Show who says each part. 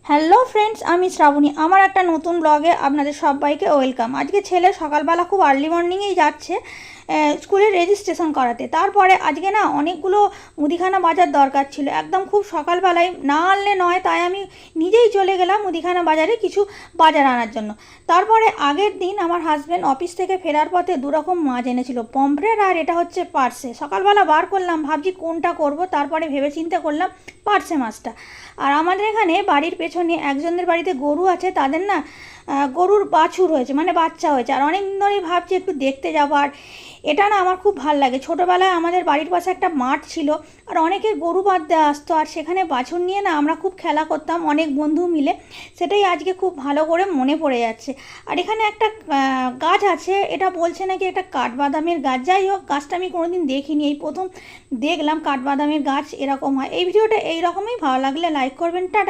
Speaker 1: Hello friends, আমি শ্রাবণী। আমার একটা নতুন ব্লগে আপনাদের সবাইকে ওয়েলকাম। আজকে ছেলে সকালবেলা খুব আর্লি মর্নিংয়েই যাচ্ছে স্কুলে রেজিস্ট্রেশন করাতে। তারপরে আজকে না অনেকগুলো মুদিখানা বাজার দরকার ছিল, একদম খুব সকালবেলায় না আনলে নয়, তাই আমি নিজেই চলে গেলাম মুদিখানা বাজারে কিছু বাজার আনার জন্য। তারপরে আগের দিন আমার হাজব্যান্ড অফিস থেকে ফেরার পথে দুরকম মাছ এনেছিল, পমফ্রেট আর এটা হচ্ছে পার্সে। সকালবেলা বার করলাম, ভাবছি কোনটা করব, তারপরে ভেবে চিন্তে করলাম পার্সে মাছটা। আর আমাদের এখানে বাড়ির পেছনে একজনের বাড়িতে গরু আছে, তাদের না গরুর বাছুর হয়েছে, মানে বাচ্চা হয়েছে। আর অনেক দিন ধরেই ভাবছি একটু দেখতে যাবো। আর এটা না আমার খুব ভাল লাগে। ছোটোবেলায় আমাদের বাড়ির পাশে একটা মাঠ ছিল, আর অনেকের গরু বাঁধতে আসতো, আর সেখানে বাছুর নিয়ে না আমরা খুব খেলা করতাম অনেক বন্ধু মিলে। সেটাই আজকে খুব ভালো করে মনে পড়ে যাচ্ছে। আর এখানে একটা গাছ আছে, এটা বলছে নাকি একটা কাঠবাদামের গাছ। যাই হোক, গাছটা আমি কোনোদিন দেখিনি, এই প্রথম দেখলাম কাঠবাদামের গাছ এরকম হয়। এই ভিডিওটা এই রকমই, ভালো লাগলে লাইক করবেন। টাটা।